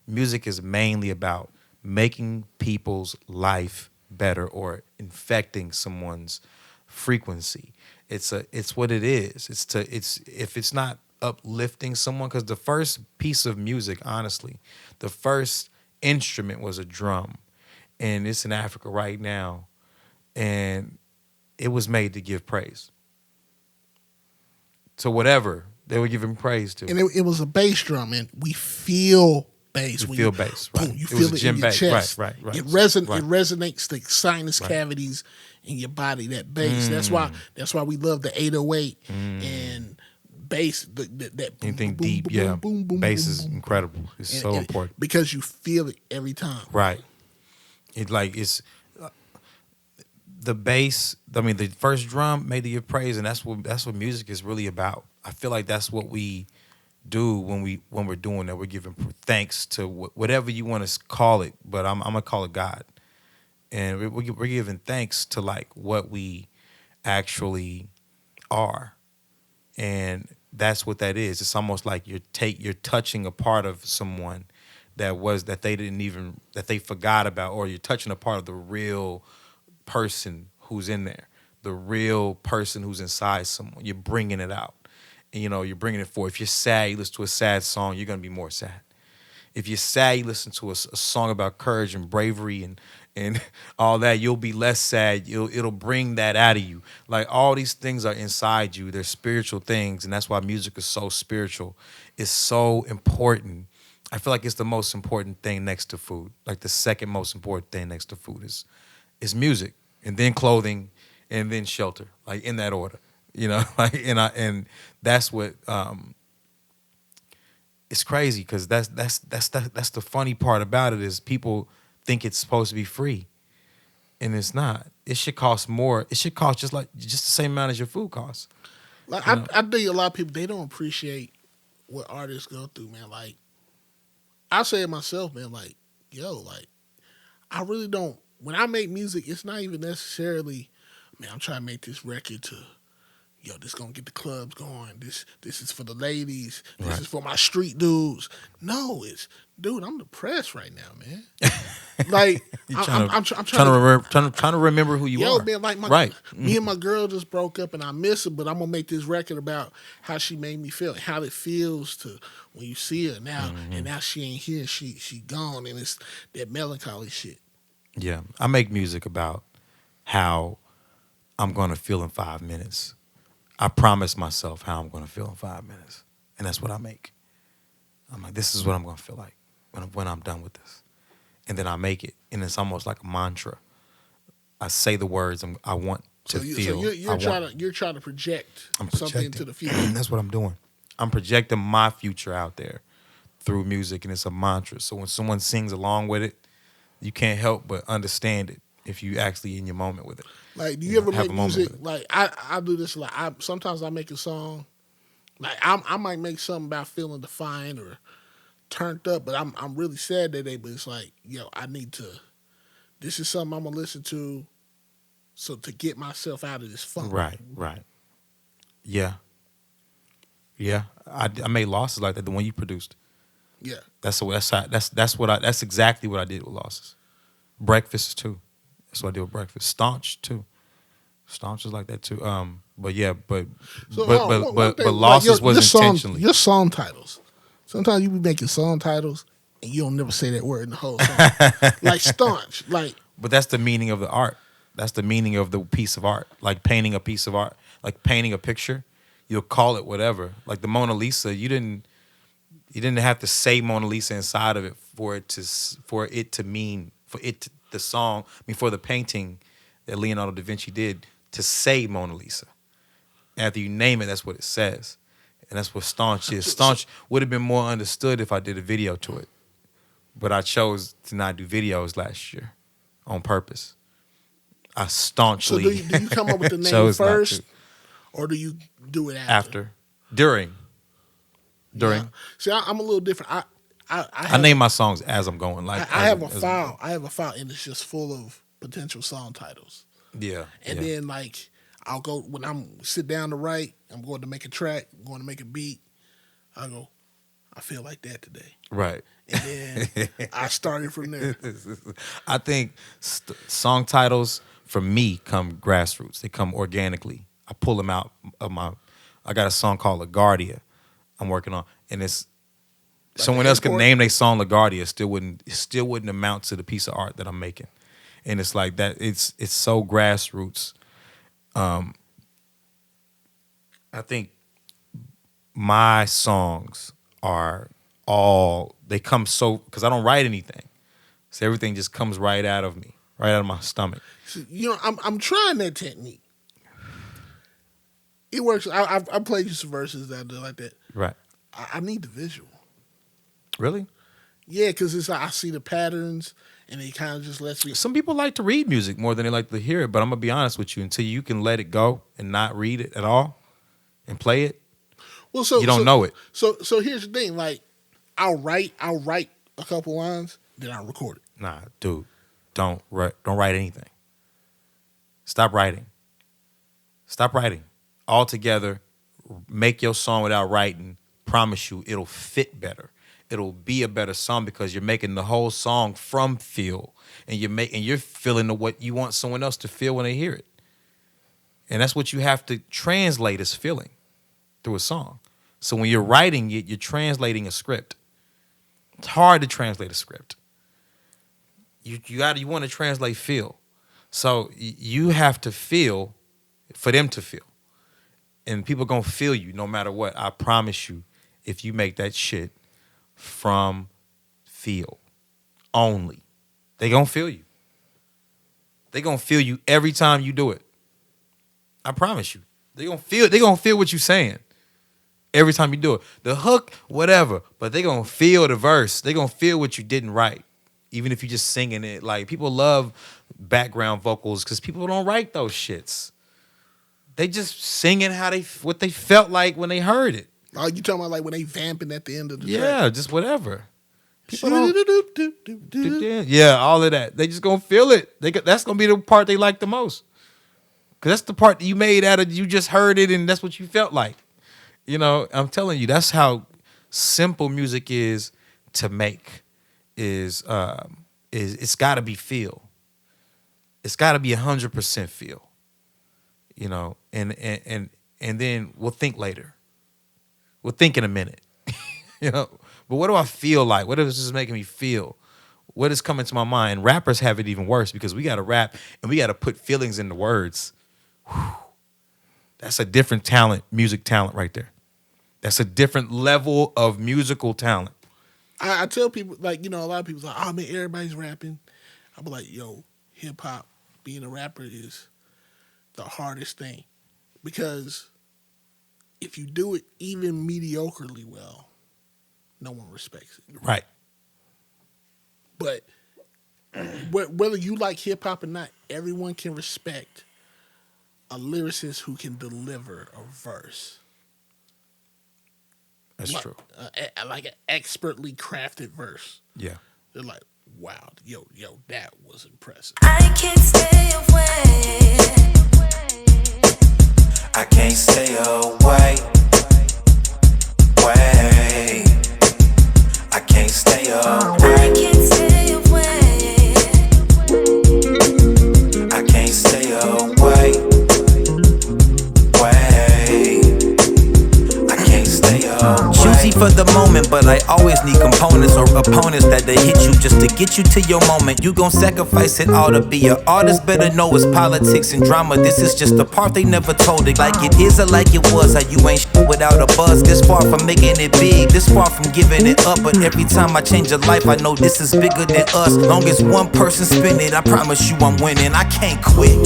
Music is mainly about making people's life better or infecting someone's frequency. It's what it is. It's if it's not uplifting someone, because the first piece of music, honestly, the first instrument was a drum, and it's in Africa right now, and it was made to give praise to whatever they were giving praise to. And it was a bass drum, and we feel bass. You When feel you, bass, boom, right? you It was feel a it in gym your bass, chest. right. It Right. it resonates the sinus Right. cavities in your body. That bass. That's why we love the 808 and bass. That boom, boom, Anything boom, deep, boom, yeah. boom, boom, Bass boom, is boom, incredible. It's so important. because you feel it every time. Right. It's the bass. I mean, the first drum made to give praise, and that's what music is really about. I feel like that's what we do when we're doing that. We're giving thanks to whatever you want to call it, but I'm gonna call it God, and we're giving thanks to like what we actually are, and that's what that is. It's almost like you're touching a part of someone that they didn't even that they forgot about, or you're touching a part of the real person who's in there, the real person who's inside someone. You're bringing it out, and you're bringing it forth. If you're sad, you listen to a sad song, you're gonna be more sad. If you're sad, you listen to a song about courage and bravery and all that, you'll be less sad. It'll bring that out of you. Like all these things are inside you. They're spiritual things, and that's why music is so spiritual. It's so important. I feel like it's the most important thing next to food. Like the second most important thing next to food is music, and then clothing, and then shelter. Like in that order, Like and that's what it's crazy because that's the funny part about it is people think it's supposed to be free, and it's not. It should cost more. It should cost just the same amount as your food costs. Like You know? I think a lot of people they don't appreciate what artists go through, man. Like I say it myself, man. Like like I really don't. When I make music, it's not even necessarily, man. I'm trying to make this record to this gonna get the clubs going. This is for the ladies. This Right. is for my street dudes. No, it's dude. I'm depressed right now, man. Like You I'm trying trying to remember who you are. man. Like Right. me and my girl just broke up, and I miss her. But I'm gonna make this record about how she made me feel, how it feels to when you see her now, and now she ain't here. She gone, and it's that melancholy shit. Yeah. I make music about how I'm gonna feel in 5 minutes. I promise myself how I'm gonna feel in 5 minutes, and that's what I make. I'm like, this is what I'm gonna feel like when I'm done with this, and then I make it, and it's almost like a mantra. I say the words I want to feel. You're trying to project I'm something projecting. into the future. That's what I'm doing. I'm projecting my future out there through music, and it's a mantra. So when someone sings along with it, you can't help but understand it if you actually in your moment with it. Like, do you ever have make a moment music? with it. Like, I do this. Like, sometimes I make a song. Like, I might make something about feeling defiant or turned up, but I'm really sad that day. But it's like, I need to. This is something I'm gonna listen to, so to get myself out of this funk. Right. Yeah. I made losses like that. The one you produced. Yeah. That's exactly what I did with losses. Breakfast too. That's what I did with breakfast. Staunch too. Staunch is like that too. But yeah, but So, but one thing, losses like was intentionally. Your song titles. Sometimes you be making song titles and you don't never say that word in the whole song. Like staunch. Like But that's the meaning of the art. That's the meaning of the piece of art. Like painting a piece of art, like painting a picture. You'll call it whatever. Like the Mona Lisa, you didn't have to say Mona Lisa inside of it for it to mean the song. I mean for the painting that Leonardo da Vinci did to say Mona Lisa. After you name it, that's what it says, and that's what staunch is. Staunch would have been more understood if I did a video to it, but I chose to not do videos last year on purpose. I staunchly. So do you come up with the name chose not first, to. or do you do it After, during. Yeah. See, I'm a little different. I name my songs as I'm going. Like I have a file. I have a file, and it's just full of potential song titles. Yeah. And then like I'll go when I'm sit down to write. I'm going to make a track. I'm going to make a beat. I go. I feel like that today. Right. And then I started from there. I think song titles for me come grassroots. They come organically. I pull them out of I got a song called LaGuardia I'm working on, and it's Like someone the else could airport? name their song LaGuardia, it still wouldn't amount to the piece of art that I'm making. And it's like that. It's so grassroots. I think my songs are they come so because I don't write anything, so everything just comes right out of me, right out of my stomach. So, I'm trying that technique. It works. I played you some verses that I do like that. Right? I need the visual. Really? Yeah, because it's like I see the patterns, and it kind of just lets me. Some people like to read music more than they like to hear it, but I'm gonna be honest with you. Until you can let it go and not read it at all, and play it, Well, so you don't know it. So here's the thing. Like, I'll write a couple lines, then I'll record it. Nah, dude, don't write anything. Stop writing. Stop writing altogether. Make your song without writing. Promise you, it'll fit better. It'll be a better song because you're making the whole song from feel, and you're feeling what you want someone else to feel when they hear it. And that's what you have to translate as feeling through a song. So when you're writing it, you're translating a script. It's hard to translate a script. You want to translate feel. So you have to feel for them to feel. And people going to feel you no matter what. I promise you, if you make that shit from feel only, they going to feel you. They going to feel you every time you do it. I promise you. They going to feel what you're saying every time you do it. The hook, whatever, but they going to feel the verse. They going to feel what you didn't write. Even if you're just singing it. Like, people love background vocals because people don't write those shits. They just singing what they felt like when they heard it. Oh, you talking about like when they vamping at the end of the track? Yeah, just whatever. People don't, yeah, all of that. They just gonna feel it. That's gonna be the part they like the most. Cause that's the part that you made out of, you just heard it and that's what you felt like. You know, I'm telling you, that's how simple music is to make. Is it's gotta be feel. It's gotta be 100% feel. You know, and then we'll think later. We'll think in a minute. You know, but what do I feel like? What is this making me feel? What is coming to my mind? Rappers have it even worse because we got to rap and we got to put feelings into words. Whew. That's a different talent, music talent right there. That's a different level of musical talent. I tell people, like, a lot of people's like, oh man, everybody's rapping. I'll be like, yo, hip hop, being a rapper is the hardest thing, because if you do it even mediocrely well, no one respects it. Right. But whether you like hip hop or not, everyone can respect a lyricist who can deliver a verse. That's true. Like an expertly crafted verse. Yeah. They're like, wow, yo, that was impressive. I can't stay away. I can't stay away. I can't stay away. I can't stay away. I can't stay away. I can't stay away. Choosy for the moment, but I always need components or opponents that they hit you just to get you to your moment. You gon' sacrifice it all to be an artist. Better know it's politics and drama. This is just the part they never told it. Like it is or like it was. How you ain't shit without a buzz. This far from making it big, this far from giving it up. But every time I change a life, I know this is bigger than us. Long as one person spin it, I promise you I'm winning. I can't quit.